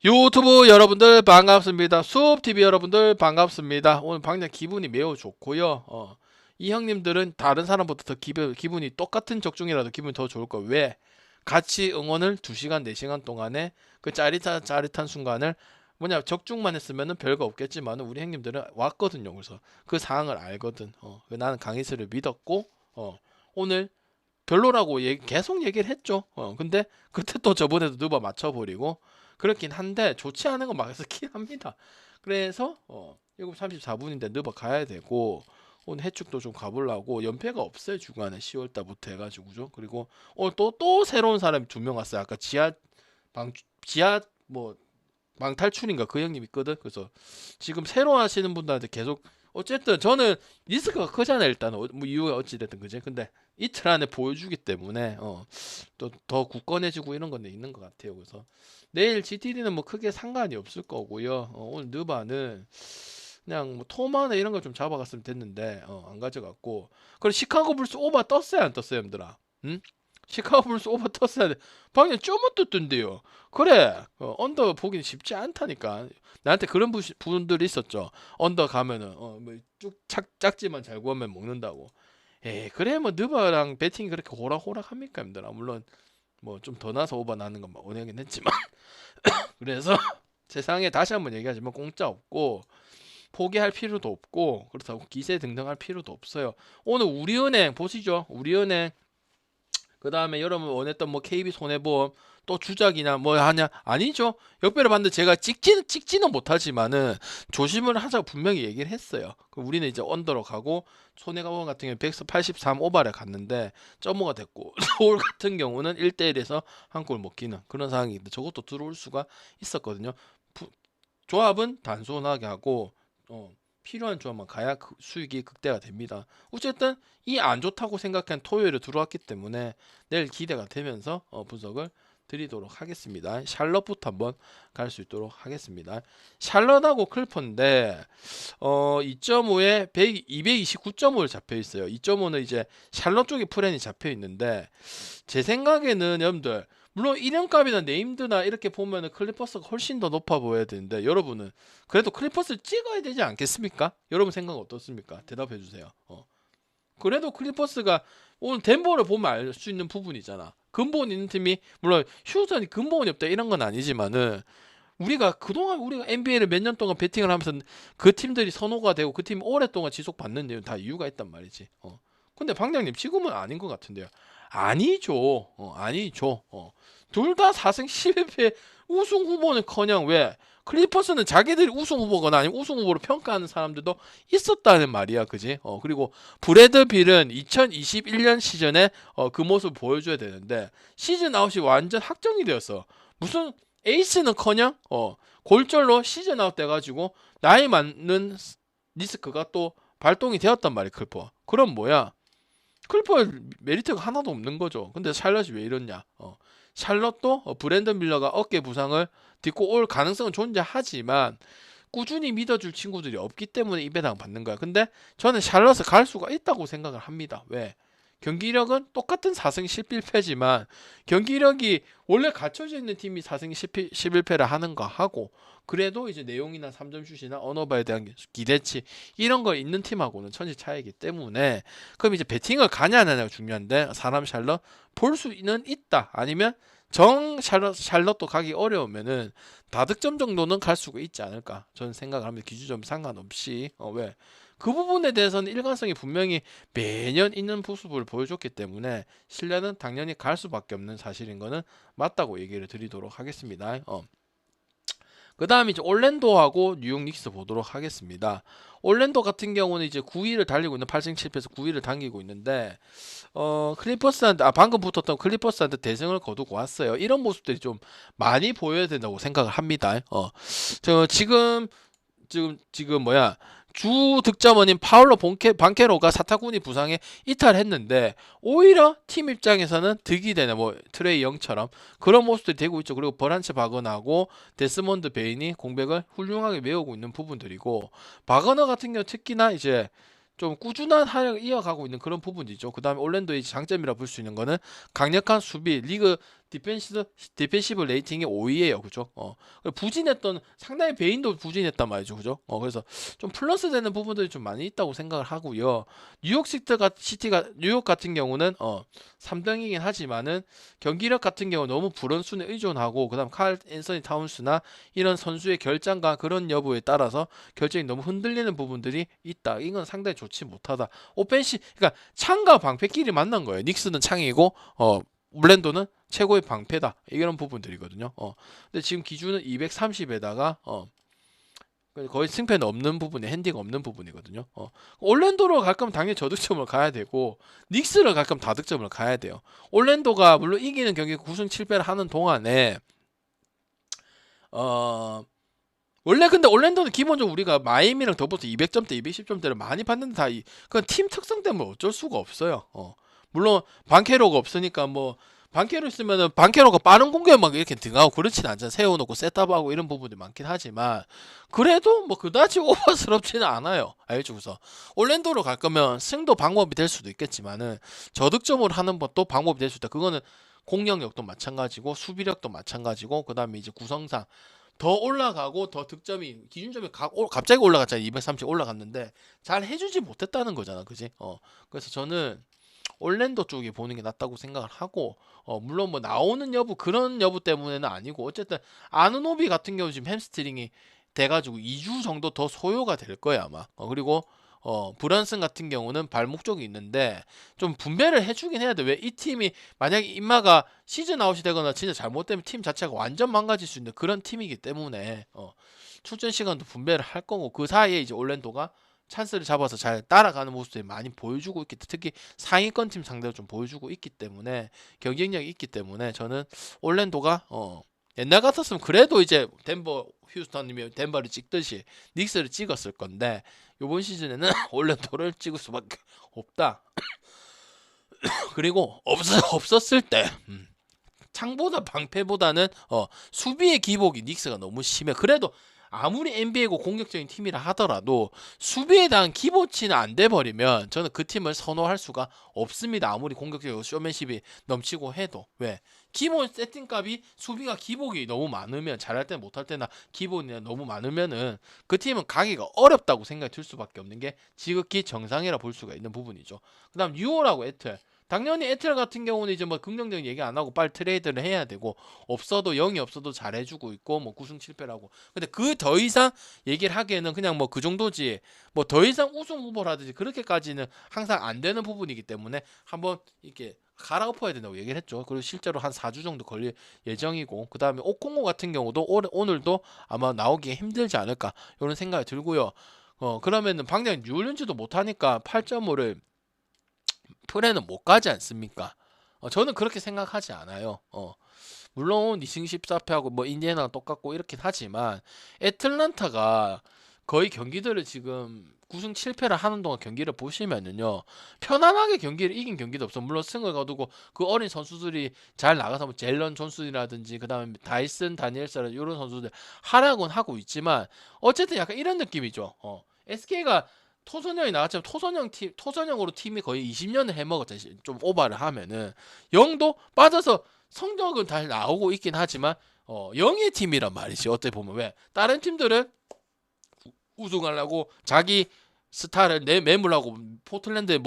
유튜브 여러분들 반갑습니다. 수업TV 여러분들 반갑습니다. 오늘 방장 기분이 매우 좋고요. 이 형님들은 다른 사람보다 더 기분이 똑같은 적중이라도 기분이 더 좋을 거예요. 왜? 같이 응원을 2시간, 4시간 동안에 그 짜릿한 순간을 뭐냐 적중만 했으면은 별거 없겠지만 우리 형님들은 왔거든요. 그래서 그 상황을 알거든. 나는 강희슬을 믿었고 오늘 별로라고 계속 얘기를 했죠. 근데 그때 또 저번에도 누가 맞춰버리고 그렇긴 한데 좋지 않은 건 맞긴 합니다. 그래서 7시 34분인데 느바 가야 되고 오늘 해축도 좀 가보려고. 연패가 없어요 주간에 10월달부터 해가지고죠. 그리고 오늘 또 새로운 사람이 2명 왔어요. 아까 지하 뭐 망탈출인가 그 형님 있거든. 그래서 지금 새로 하시는 분들한테 계속 어쨌든 저는 리스크가 크잖아요. 일단 뭐 이유가 어찌됐든 그지. 근데 이틀 안에 보여주기 때문에 또 더 굳건해지고 이런 건 있는 것 같아요. 그래서 내일 GTD는 뭐 크게 상관이 없을 거고요. 오늘 느바는 그냥 뭐 토마나 이런 거 좀 잡아갔으면 됐는데 안 가져갔고. 그리고 시카고 불스 오버 떴어요 안 떴어요 형들아? 응? 시카고 불스 오버 떴어야 돼. 방금 쪼못 떴던데요. 그래 언더 보기는 쉽지 않다니까. 나한테 그런 분들이 있었죠. 언더 가면은 뭐쭉 짝지만 잘 구하면 먹는다고. 에이 그래 뭐 느바랑 배팅이 그렇게 호락호락 합니까 형들아? 물론 뭐 좀 더 나서 오버 나는 건 원하긴 했지만 그래서 세상에 다시 한번 얘기하지만 공짜 없고 포기할 필요도 없고 그렇다고 기세 등등할 필요도 없어요. 오늘 우리은행 보시죠. 우리은행 그 다음에 여러분 원했던 뭐 KB 손해보험 또 주작이나 뭐 하냐? 아니죠. 역배를 봤는데 제가 찍지는 못하지만은 조심을 하자고 분명히 얘기를 했어요. 우리는 이제 언더로 가고 손해보험 같은 경우는 183 오버를 갔는데 점오가 됐고 서울 같은 경우는 1대1에서 한 골 먹기는 그런 상황인데 저것도 들어올 수가 있었거든요. 조합은 단순하게 하고 필요한 조합만 가야 수익이 극대화 됩니다. 어쨌든 이 안 좋다고 생각한 토요일에 들어왔기 때문에 내일 기대가 되면서 분석을 드리도록 하겠습니다. 샬럿부터 한번 갈 수 있도록 하겠습니다. 샬럿하고 클퍼인데 2.5에 229.5를 잡혀 있어요. 2.5는 이제 샬럿 쪽에 프랜이 잡혀 있는데 제 생각에는 여러분들 물론 이름값이나 네임드나 이렇게 보면은 클리퍼스가 훨씬 더 높아 보여야 되는데 여러분은 그래도 클리퍼스를 찍어야 되지 않겠습니까? 여러분 생각 어떻습니까? 대답해 주세요. 그래도 클리퍼스가 오늘 덴버를 보면 알 수 있는 부분이잖아. 근본 있는 팀이 물론 휴스턴이 근본이 없다 이런 건 아니지만은 우리가 그동안 우리가 NBA를 몇 년 동안 베팅을 하면서 그 팀들이 선호가 되고 그 팀이 오랫동안 지속받는 데는 다 이유가 있단 말이지. 근데 방장님 지금은 아닌 것 같은데요. 아니죠. 아니죠. 둘 다 4승 11패 우승 후보는커녕 왜 클리퍼스는 자기들이 우승 후보거나 아니면 우승 후보로 평가하는 사람들도 있었다는 말이야, 그지? 그리고 브래드 빌은 2021년 시즌에 그 모습을 보여줘야 되는데 시즌 아웃이 완전 확정이 되었어. 무슨 에이스는커녕 골절로 시즌 아웃 돼가지고 나이 많는 리스크가 또 발동이 되었단 말이야, 클리퍼. 그럼 뭐야? 클리퍼 메리트가 하나도 없는 거죠. 근데 샬럿이 왜 이러냐? 샬럿도 브랜든 밀러가 어깨 부상을 딛고 올 가능성은 존재하지만 꾸준히 믿어줄 친구들이 없기 때문에 이 배당 받는 거야. 근데 저는 샬럿을 갈 수가 있다고 생각을 합니다. 왜? 경기력은 똑같은 4승 11패지만 경기력이 원래 갖춰져 있는 팀이 4승 11패를 하는 거 하고 그래도 이제 내용이나 3점 슛이나 언어바에 대한 기대치 이런 거 있는 팀하고는 천지 차이기 때문에 그럼 이제 배팅을 가냐 안 하냐가 중요한데 사람 샬럿 볼 수는 있다. 아니면 정 샬럿도 가기 어려우면은 다득점 정도는 갈 수가 있지 않을까 저는 생각을 합니다. 기준점 상관없이. 왜? 그 부분에 대해서는 일관성이 분명히 매년 있는 모습을 보여줬기 때문에 신뢰는 당연히 갈 수밖에 없는 사실인 거는 맞다고 얘기를 드리도록 하겠습니다. 그 다음에 이제 올랜도하고 뉴욕 닉스 보도록 하겠습니다. 올랜도 같은 경우는 이제 9위를 달리고 있는 8승 7패에서 9위를 당기고 있는데 클리퍼스한테 방금 붙었던 클리퍼스한테 대승을 거두고 왔어요. 이런 모습들이 좀 많이 보여야 된다고 생각을 합니다. 저 지금 뭐야 주 득점원인 파울로 반케로가 사타구니 부상에 이탈했는데 오히려 팀 입장에서는 득이 되는 뭐 트레이 영처럼 그런 모습들이 되고 있죠. 그리고 버란츠 바거나하고 데스몬드 베인이 공백을 훌륭하게 메우고 있는 부분들이고 바거너 같은 경우 특히나 이제 좀 꾸준한 활약을 이어가고 있는 그런 부분이죠. 그 다음에 올랜도의 장점이라 볼 수 있는 거는 강력한 수비, 리그 디펜시브 레이팅이 5위예요. 그죠? 부진했던 상당히 베인도 부진했단 말이죠. 그죠? 그래서 좀 플러스 되는 부분들이 좀 많이 있다고 생각을 하고요. 뉴욕 같은 경우는 3등이긴 하지만은 경기력 같은 경우 너무 브런슨에 의존하고 그다음 칼 앤서니 타운스나 이런 선수의 결장과 그런 여부에 따라서 결정이 너무 흔들리는 부분들이 있다. 이건 상당히 좋지 못하다. 그러니까 창과 방패끼리 만난 거예요. 닉스는 창이고 올랜도는 최고의 방패다. 이런 부분들이거든요. 근데 지금 기준은 230에다가 거의 승패는 없는 부분이 핸디가 없는 부분이거든요. 올랜도로 갈 거면 당연히 저득점을 가야 되고 닉스를 갈 거면 다득점을 가야 돼요. 올랜도가 물론 이기는 경기 9승 7패를 하는 동안에 원래 근데 올랜도는 기본적으로 우리가 마이애미랑 더불어서 200점대, 210점대를 많이 봤는데 그건 팀 특성 때문에 어쩔 수가 없어요. 물론 반케로가 없으니까 뭐 반케로 있으면은 반케로가 빠른 공격에 막 이렇게 등하고 그렇진 않잖아. 세워놓고 셋업하고 이런 부분이 많긴 하지만 그래도 뭐 그다지 오버스럽지는 않아요. 알죠? 그래서 올랜도로 갈 거면 승도 방법이 될 수도 있겠지만은 저득점으로 하는 것도 방법이 될 수 있다. 그거는 공격력도 마찬가지고 수비력도 마찬가지고 그 다음에 이제 구성상 더 올라가고 더 득점이 기준점이 갑자기 올라갔잖아. 230 올라갔는데 잘 해주지 못했다는 거잖아. 그지? 그래서 저는 올랜도 쪽에 보는 게 낫다고 생각을 하고 물론 뭐 나오는 여부 그런 여부 때문에는 아니고 어쨌든 아누노비 같은 경우 지금 햄스트링이 돼가지고 2주 정도 더 소요가 될 거야 아마. 그리고 브런슨 같은 경우는 발목 쪽이 있는데 좀 분배를 해주긴 해야 돼. 왜 이 팀이 만약에 임마가 시즌 아웃이 되거나 진짜 잘못되면 팀 자체가 완전 망가질 수 있는 그런 팀이기 때문에 출전 시간도 분배를 할 거고 그 사이에 이제 올랜도가 찬스를 잡아서 잘 따라가는 모습들이 많이 보여주고 있기 특히 상위권 팀 상대로 좀 보여주고 있기 때문에 경쟁력이 있기 때문에 저는 올랜도가 옛날 같았으면 그래도 이제 휴스턴이면 덴버를 찍듯이 닉스를 찍었을 건데 이번 시즌에는 올랜도를 찍을 수밖에 없다. 그리고 없었을 때 창보다 방패보다는 수비의 기복이 닉스가 너무 심해. 그래도 아무리 NBA고 공격적인 팀이라 하더라도 수비에 대한 기본치는 안 돼버리면 저는 그 팀을 선호할 수가 없습니다. 아무리 공격적이고 쇼맨십이 넘치고 해도. 왜? 기본 세팅값이 수비가 기복이 너무 많으면 잘할 때나 못할 때나 기본이 너무 많으면은 그 팀은 가기가 어렵다고 생각이 들 수밖에 없는 게 지극히 정상이라 볼 수가 있는 부분이죠. 그 다음 뉴올하고 에틀. 당연히 에틀 같은 경우는 이제 뭐 긍정적인 얘기 안 하고 빨리 트레이드를 해야 되고 없어도 0이 없어도 잘해주고 있고 뭐 9승 7패라고. 근데 그 더 이상 얘기를 하기에는 그냥 뭐 그 정도지 뭐 더 이상 우승 후보라든지 그렇게까지는 항상 안 되는 부분이기 때문에 한번 이렇게 갈아엎어야 된다고 얘기를 했죠. 그리고 실제로 한 4주 정도 걸릴 예정이고 그 다음에 오콩고 같은 경우도 오늘도 아마 나오기 힘들지 않을까 이런 생각이 들고요. 그러면은 방장 뉴올리언즈도 못하니까 8.5를 프레는 못 가지 않습니까? 저는 그렇게 생각하지 않아요. 물론 2승 14패하고 뭐 인디애나가 똑같고 이렇긴 하지만 애틀란타가 거의 경기들을 지금 9승 7패를 하는 동안 경기를 보시면은요 편안하게 경기를 이긴 경기도 없어. 물론 승을 거두고 그 어린 선수들이 잘 나가서 뭐 젤런 존슨이라든지 그 다음에 다이슨 다니엘스라든지 이런 선수들 활약은 하고 있지만 어쨌든 약간 이런 느낌이죠. SK가 토선형이 나왔지만 토선형으로 팀이 거의 20년을 해먹었잖아요. 좀 오바를 하면은 영도 빠져서 성적은 잘 나오고 있긴 하지만 영의 팀이란 말이지. 어떻게 보면 왜 다른 팀들은 우승하려고 자기 스타를 매물하고 포틀랜드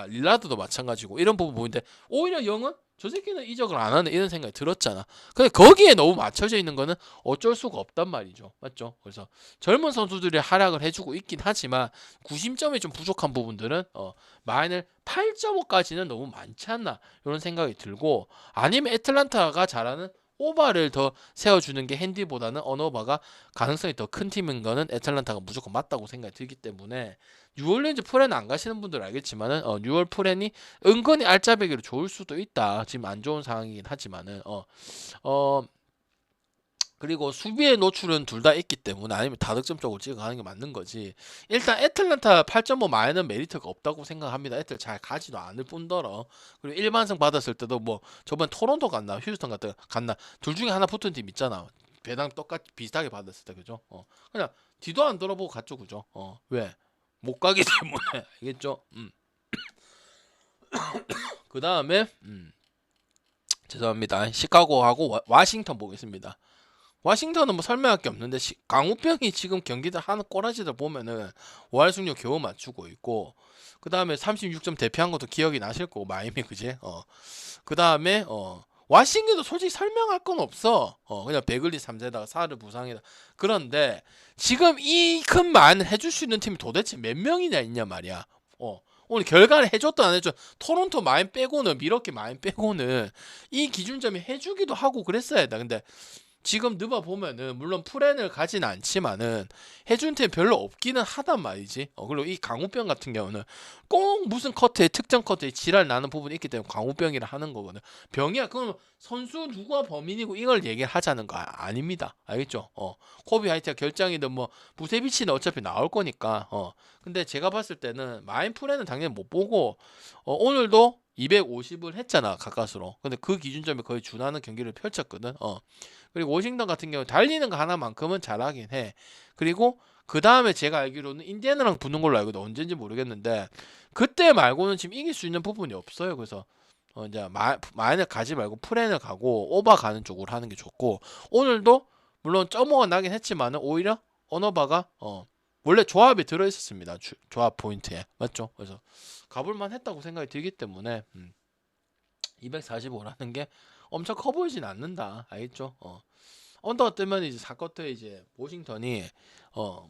릴라드도 마찬가지고 이런 부분 보이는데 오히려 영은 저 새끼는 이적을 안 하네 이런 생각이 들었잖아. 근데 거기에 너무 맞춰져 있는 거는 어쩔 수가 없단 말이죠. 맞죠? 그래서 젊은 선수들이 활약을 해주고 있긴 하지만 구심점이 좀 부족한 부분들은 마이너 8.5까지는 너무 많지 않나 이런 생각이 들고 아니면 애틀란타가 잘하는 오바를 더 세워주는 게 핸디보다는 언오바가 가능성이 더 큰 팀인 거는 애틀란타가 무조건 맞다고 생각이 들기 때문에 뉴올리언즈 프렌 안 가시는 분들은 알겠지만은 뉴올 프렌이 은근히 알짜배기로 좋을 수도 있다. 지금 안 좋은 상황이긴 하지만은 그리고 수비의 노출은 둘 다 있기 때문에 아니면 다득점 쪽으로 찍어가는 게 맞는 거지. 일단 애틀란타 8.5 마이는 메리트가 없다고 생각합니다. 애틀 잘 가지도 않을 뿐더러 그리고 일반승 받았을 때도 뭐 저번 토론토 갔나 휴스턴 갔나 둘 중에 하나 붙은 팀 있잖아. 배당 똑같이 비슷하게 받았을 때 그죠? 그냥 뒤도 안 돌아보고 갔죠 그죠? 왜? 못 가기 때문에 알겠죠? 그 다음에 죄송합니다. 시카고하고 와싱턴 보겠습니다. 와싱턴은 뭐 설명할 게 없는데 강우병이 지금 경기들 하는 꼬라지들 보면은 월 승률 겨우 맞추고 있고 그 다음에 36점 대피한 것도 기억이 나실 거고 마이미 그지? 그 다음에 와싱턴도 솔직히 설명할 건 없어. 그냥 베글리 3세다가 사르 부상이다. 그런데 지금 이 큰 만 해줄 수 있는 팀이 도대체 몇 명이나 있냐 말이야. 오늘 결과를 해줬든 안 해줬든 토론토 마인 빼고는 미러키 마인 빼고는 이 기준점이 해주기도 하고 그랬어야 했다. 근데 지금 느바 보면은 물론 프렌을 가진 않지만은 해준 팀 별로 없기는 하단 말이지. 그리고 이 강우병 같은 경우는 꼭 무슨 커트에 특정 커트에 지랄 나는 부분이 있기 때문에 강우병이라 하는 거거든. 병이야. 그럼 선수 누가 범인이고 이걸 얘기하자는 거 아닙니다. 알겠죠? 코비 하이트가 결장이든 뭐 부세비치는 어차피 나올 거니까. 근데 제가 봤을 때는 마인 프렌은 당연히 못 보고 오늘도 250을 했잖아 가까스로. 근데 그 기준점에 거의 준하는 경기를 펼쳤거든. 그리고 워싱턴 같은 경우 달리는 거 하나만큼은 잘하긴 해. 그리고 그 다음에 제가 알기로는 인디애나랑 붙는 걸로 알거든. 언제인지 모르겠는데 그때 말고는 지금 이길 수 있는 부분이 없어요. 그래서 이제 마인을 가지 말고 프렌을 가고 오바 가는 쪽으로 하는 게 좋고 오늘도 물론 점오가 나긴 했지만은 오히려 언어바가 원래 조합이 들어 있었습니다. 조합 포인트에 맞죠? 그래서 가볼만 했다고 생각이 들기 때문에 245라는 게 엄청 커 보이진 않는다. 알겠죠? 언더가 뜨면 이제 사쿼터에 이제 워싱턴이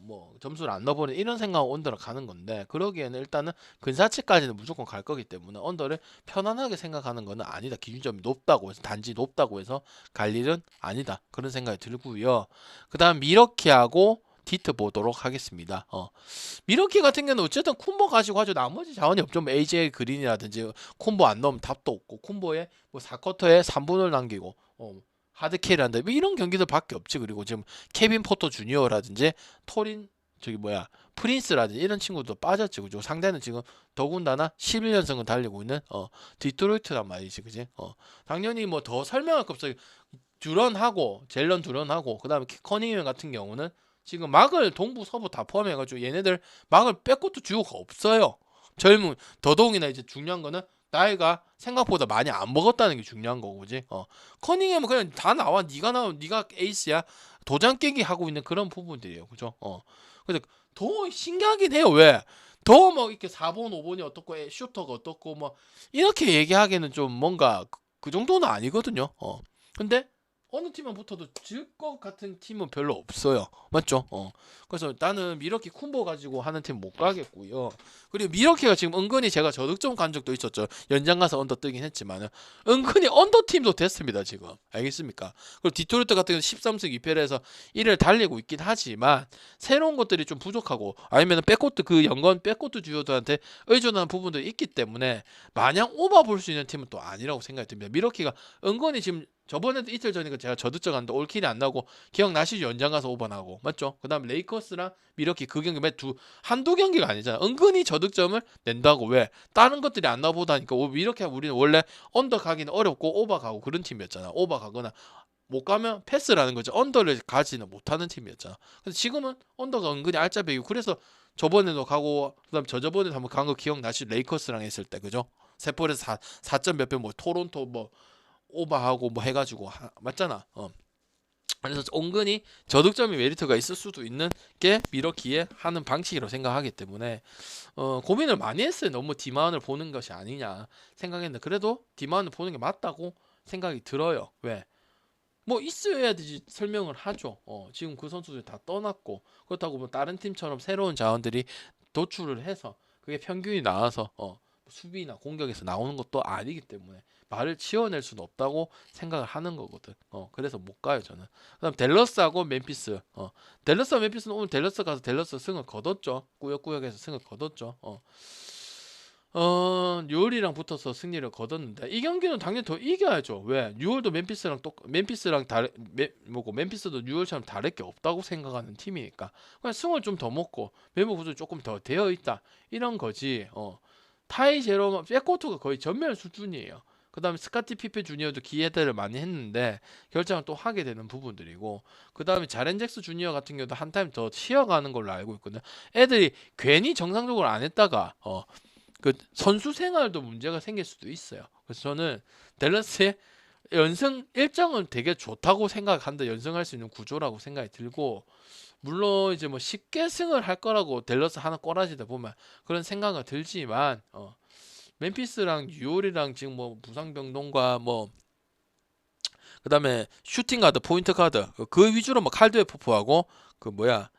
뭐 점수를 안 넣어버리는 이런 생각으로 언더를 가는 건데 그러기에는 일단은 근사치까지는 무조건 갈 거기 때문에 언더를 편안하게 생각하는 거는 아니다. 기준점이 높다고 해서 단지 높다고 해서 갈 일은 아니다. 그런 생각이 들고요. 그 다음 미러키하고 디트 보도록 하겠습니다. 미러키 같은 경우는 어쨌든 쿤보 가지고 하죠. 나머지 자원이 없죠. 뭐 AJ 그린이라든지 쿤보 안 넣으면 답도 없고 쿤보에 뭐 4쿼터에 3분을 남기고 하드캐리한다. 뭐 이런 경기들밖에 없지. 그리고 지금 케빈 포터 주니어라든지 토린 저기 뭐야 프린스라든지 이런 친구도 빠졌지. 그죠? 상대는 지금 더군다나 11연승을 달리고 있는 디트로이트란 말이지. 그지? 당연히 뭐 더 설명할 거 없어. 듀런하고 젤런 듀런하고 그다음에 커닝햄 같은 경우는 지금 막을 동부 서부 다 포함해가지고 얘네들 막을 뺄 것도 주요가 없어요. 젊은 더더욱이나 이제 중요한 거는 나이가 생각보다 많이 안 먹었다는 게 중요한 거고, 그지? 커닝햄은 그냥 다 나와. 네가 에이스야. 도장 깨기 하고 있는 그런 부분들이에요, 그죠? 근데 더 신기하긴 해요. 왜? 더 뭐 이렇게 4번, 5번이 어떻고, 슈터가 어떻고, 뭐 이렇게 얘기하기에는 좀 뭔가 그 정도는 아니거든요. 근데 어느 팀만 붙어도 질 것 같은 팀은 별로 없어요. 맞죠? 그래서 나는 미러키 쿤보 가지고 하는 팀 못 가겠고요. 그리고 미러키가 지금 은근히 제가 저득점 간 적도 있었죠. 연장 가서 언더 뜨긴 했지만은 은근히 언더 팀도 됐습니다. 지금 알겠습니까? 그리고 디토르트 같은 경우는 13승 2패를 해서 1위를 달리고 있긴 하지만 새로운 것들이 좀 부족하고 아니면 백코트 그 연건 백코트 주요들한테 의존하는 부분들이 있기 때문에 마냥 오바 볼 수 있는 팀은 또 아니라고 생각이 듭니다. 미러키가 은근히 지금 저번에도 이틀 전에 제가 저득점 갔는데 올킬이 안 나고 기억나시죠? 연장 가서 오버나고 맞죠? 그 다음 레이커스랑 미러키 그 경기 한두 경기가 아니잖아. 은근히 저득점을 낸다고. 왜? 다른 것들이 안 나보다니까 이렇게 우리는 원래 언더 가기는 어렵고 오버 가고 그런 팀이었잖아. 오버 가거나 못 가면 패스라는 거죠. 언더를 가지는 못하는 팀이었잖아. 근데 지금은 언더가 은근히 알짜배기고 그래서 저번에도 가고 그다음 저저번에도 한번 간 거 기억나시죠? 레이커스랑 했을 때 그죠? 세폴에서 4점 몇 배 뭐 토론토 뭐 오버하고 뭐 해가지고 맞잖아. 그래서 은근히 저득점이 메리트가 있을 수도 있는 게 미러키에 하는 방식이라고 생각하기 때문에 고민을 많이 했어요. 너무 디마운을 보는 것이 아니냐 생각했는데 그래도 디마운을 보는 게 맞다고 생각이 들어요. 왜? 뭐 있어야 되지 설명을 하죠. 지금 그 선수들 다 떠났고 그렇다고 뭐 다른 팀처럼 새로운 자원들이 도출을 해서 그게 평균이 나와서 수비나 공격에서 나오는 것도 아니기 때문에 말을 치워낼 수는 없다고 생각을 하는 거거든. 그래서 못 가요 저는. 그다음 댈러스하고 멤피스. 댈러스와 멤피스는 오늘 댈러스 가서 댈러스 승을 거뒀죠. 꾸역꾸역해서 승을 거뒀죠. 뉴올이랑 붙어서 승리를 거뒀는데 이 경기는 당연히 더 이겨야죠. 왜? 뉴올도 멤피스랑 멤피스도 뉴올처럼 다를 게 없다고 생각하는 팀이니까 그냥 승을 좀 더 먹고 멤버 구조 조금 더 되어 있다 이런 거지. 타이 제로만 백코트가 거의 전멸 수준이에요. 그 다음에 스카티 피페 주니어도 기회들을 많이 했는데 결정을 또 하게 되는 부분들이고 그 다음에 자렌 잭스 주니어 같은 경우도 한 타임 더 쉬어가는 걸로 알고 있거든요. 애들이 괜히 정상적으로 안 했다가 그 선수 생활도 문제가 생길 수도 있어요. 그래서 저는 댈러스의 연승 일정은 되게 좋다고 생각한다. 연승할 수 있는 구조라고 생각이 들고, 물론 이제 뭐 쉽게 승을 할 거라고 댈러스 하나 꼬라지다 보면 그런 생각은 들지만, 멤피스랑 뉴올이랑 지금 뭐 부상병동과 뭐 그다음에 슈팅 가드, 포인트 가드 그 위주로 뭐 칼드웨 포프하고 그 뭐야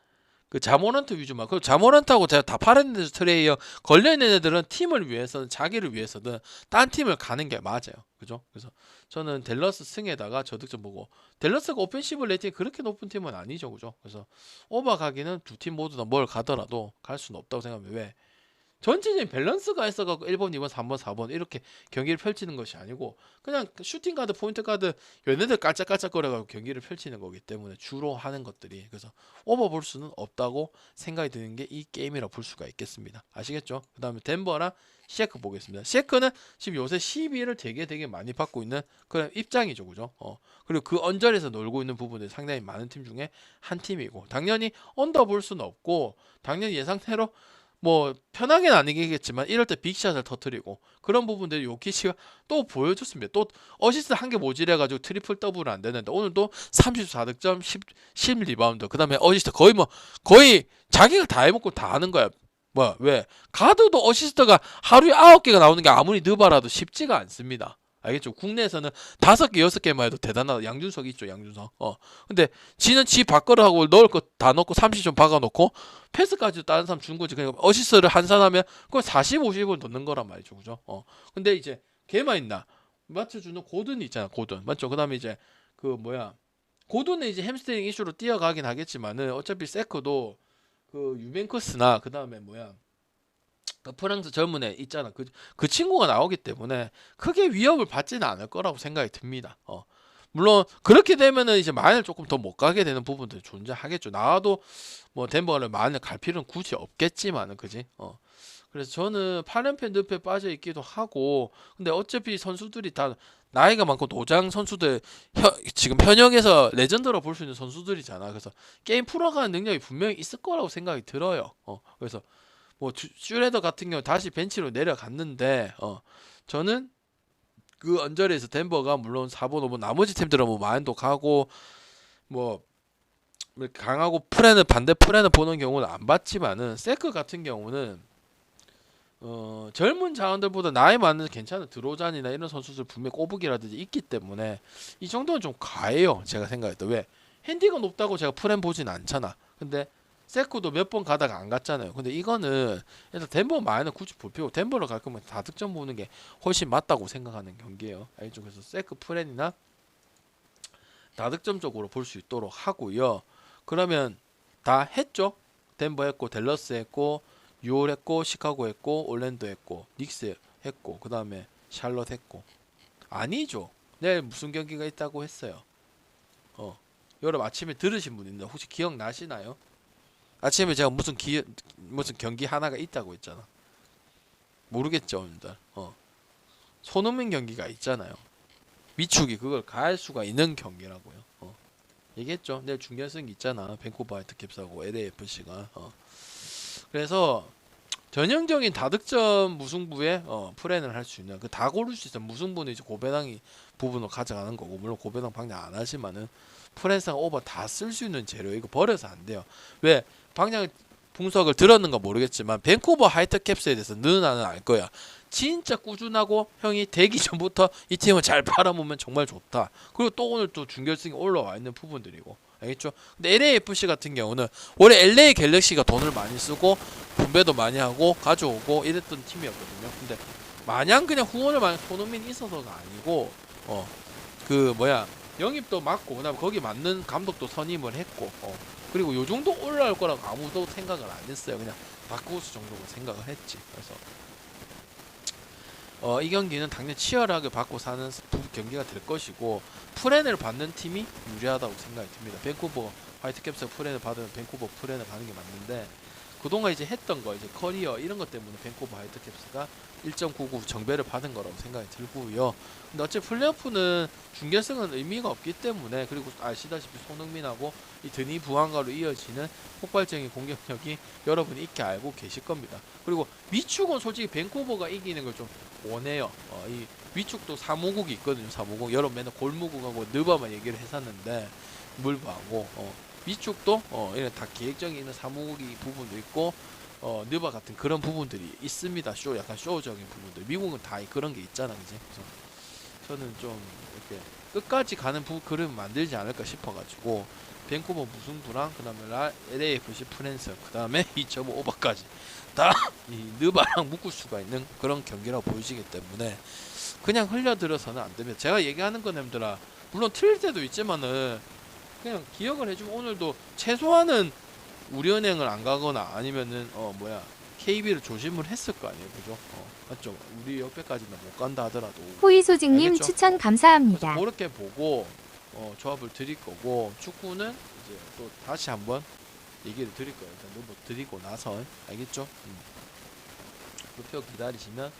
그 자모란트 위주만. 그 자모란트하고 제가 다 팔았는데 트레이어 걸려있는 애들은 팀을 위해서든 자기를 위해서든 딴 팀을 가는 게 맞아요. 그죠? 그래서 저는 댈러스 승에다가 저득점 보고, 댈러스가 오펜시브 레이팅이 그렇게 높은 팀은 아니죠. 그죠? 그래서 오버 가기는 두 팀 모두 다 뭘 가더라도 갈 수는 없다고 생각합니다. 왜? 전체적인 밸런스가 있어갖고 1번, 2번, 3번, 4번 이렇게 경기를 펼치는 것이 아니고 그냥 슈팅 가드, 포인트 가드 얘네들 깔짝깔짝거려가지고 경기를 펼치는 거기 때문에 주로 하는 것들이, 그래서 오버 볼 수는 없다고 생각이 드는 게 이 게임이라 볼 수가 있겠습니다. 아시겠죠? 그 다음에 덴버랑 시애크 보겠습니다. 시애크는 지금 요새 시비를 되게 많이 받고 있는 그런 입장이죠. 그죠? 그리고 그 언저리에서 놀고 있는 부분들이 상당히 많은 팀 중에 한 팀이고, 당연히 언더 볼 수는 없고, 당연히 예상대로 뭐 편하게는 안 이기겠지만 이럴 때 빅샷을 터뜨리고 그런 부분들이 요키치가 또 보여줬습니다. 또 어시스트 한 개 모질해가지고 트리플 더블은 안 되는데 오늘도 34득점 10 리바운드, 그 다음에 어시스트 거의 자기가 다 해먹고 다 하는 거야. 뭐 왜? 가드도 어시스트가 하루에 9개가 나오는 게 아무리 느바라도 쉽지가 않습니다. 알겠죠? 국내에서는 5개, 6개만 해도 대단하다. 양준석 있죠, 양준석. 근데 지는 지 밖으로 하고 넣을 거 다 넣고 30점 박아놓고 패스까지도 다른 사람 준 거지. 그러니까 어시스트를 한산하면 그건 40, 50을 넣는 거란 말이죠. 그죠? 근데 이제 걔만 있나? 맞춰주는 고든이 있잖아, 고든. 맞죠? 그 다음에 이제 그 뭐야. 고든은 이제 햄스트링 이슈로 뛰어가긴 하겠지만은 어차피 세크도 그 유벤크스나 그 다음에 뭐야. 그 프랑스 젊은 애 있잖아. 그 친구가 나오기 때문에 크게 위협을 받지는 않을 거라고 생각이 듭니다. 물론 그렇게 되면은 이제 마인을 조금 더 못 가게 되는 부분도 존재하겠죠. 나와도 뭐 덴버를 마인을 갈 필요는 굳이 없겠지만은, 그지? 그래서 저는 8연패 늪에 빠져 있기도 하고, 근데 어차피 선수들이 다 나이가 많고 노장 선수들, 지금 현역에서 레전드로 볼 수 있는 선수들이잖아. 그래서 게임 풀어가는 능력이 분명히 있을 거라고 생각이 들어요. 그래서 뭐 슈레더 같은 경우 다시 벤치로 내려갔는데, 저는 그 언저리에서 덴버가 물론 4번, 5번 나머지 팀들은 뭐 마인도 가고 뭐 강하고 반대 프레는 보는 경우는 안 봤지만은, 세크 같은 경우는 젊은 자원들보다 나이 많은 괜찮은 드로잔이나 이런 선수들 분명히 꼬부기라든지 있기 때문에 이 정도는 좀 가해요. 제가 생각했던. 왜? 핸디가 높다고 제가 프렌 보진 않잖아. 근데 세코도 몇 번 가다가 안 갔잖아요. 근데 이거는 일단 덴버 마이는 굳이 볼 필요, 덴버로 갈 거면 다 득점 보는 게 훨씬 맞다고 생각하는 경기예요. 알죠? 그래서 세크 프렌이나 다득점 쪽으로 볼 수 있도록 하고요. 그러면 다 했죠? 덴버 했고, 댈러스 했고, 뉴올 했고, 시카고 했고, 올랜도 했고, 닉스 했고, 그 다음에 샬럿 했고. 아니죠. 내일 무슨 경기가 있다고 했어요. 여러분 아침에 들으신 분 있나요? 혹시 기억나시나요? 아침에 제가 무슨 경기 하나가 있다고 했잖아. 모르겠죠, 여러분들. 손흥민 경기가 있잖아요. 미축이 그걸 가할 수가 있는 경기라고요. 얘기했죠. 내일 중결승 있잖아. 밴쿠버 화이트캡스하고 LAFC가. 그래서 전형적인 다득점 무승부에 플랜을 할 수 있는, 그 다 고를 수 있어. 무승부는 이제 고배당이 부분을 가져가는 거고, 물론 고배당 방향 안 하지만은 플랜상 오버 다 쓸 수 있는 재료, 이거 버려서 안 돼요. 왜? 방향 분석을 들었는가 모르겠지만 밴쿠버 화이트캡스에 대해서 너는 알 거야. 진짜 꾸준하고 형이 되기 전부터 이 팀을 잘 팔아보면 정말 좋다. 그리고 또 오늘 또 준결승에 올라와 있는 부분들이고, 알겠죠? 근데 LAFC 같은 경우는 원래 LA 갤럭시가 돈을 많이 쓰고 분배도 많이 하고 가져오고 이랬던 팀이었거든요. 근데 마냥 그냥 후원을 많이 손흥민이 있어서가 아니고, 그 뭐야, 영입도 맞고 그다음에 거기 맞는 감독도 선임을 했고, 그리고 요 정도 올라올 거라고 아무도 생각을 안 했어요. 그냥 다크호스 정도로 생각을 했지. 그래서 이 경기는 당연히 치열하게 받고 사는 경기가 될 것이고, 프렌을 받는 팀이 유리하다고 생각이 듭니다. 밴쿠버 화이트캡스 프렌을 받으면 밴쿠버 프렌을 가는 게 맞는데, 그동안 이제 했던 거, 이제 커리어 이런 것 때문에 밴쿠버 화이트캡스가 1.99 정배를 받은 거라고 생각이 들고요. 근데 어차피 플레이오프는 준결승은 의미가 없기 때문에, 그리고 아시다시피 손흥민하고 이 드니 부항가로 이어지는 폭발적인 공격력이 여러분이 익히 알고 계실 겁니다. 그리고 미축은 솔직히 밴쿠버가 이기는 걸 좀 원해요. 이 위쪽도 3호국이 있거든요. 3호국. 여러분 맨날 골무국하고 느바만 얘기를 했었는데 물바하고 위쪽도 이런 다 계획적인 있는 3호국이 부분도 있고 느바 같은 그런 부분들이 있습니다. 약간 쇼적인 부분들. 미국은 다 그런 게 있잖아, 그지? 그래서 저는 좀 이렇게 끝까지 가는 그림 만들지 않을까 싶어가지고 밴쿠버 무승부랑 그다음에 LAFC 프랜스 그다음에 2.5 오버까지 다 이 느바랑 묶을 수가 있는 그런 경기라고 보여지기 때문에 그냥 흘려들어서는 안 됩니다. 제가 얘기하는 건 님들아 물론 틀릴 때도 있지만은 그냥 기억을 해주면 오늘도 최소한은 우리은행을 안 가거나 아니면은 KB를 조심을 했을 거 아니에요, 그죠? 맞죠? 우리 옆에까지는 못 간다 하더라도 호이소직님 알겠죠? 추천 그래서 감사합니다. 그렇게 보고 조합을 드릴 거고 축구는 이제 또 다시 한번 얘기를 드릴 거예요. 일단 너무 드리고 나서 알겠죠? 목표 기다리시면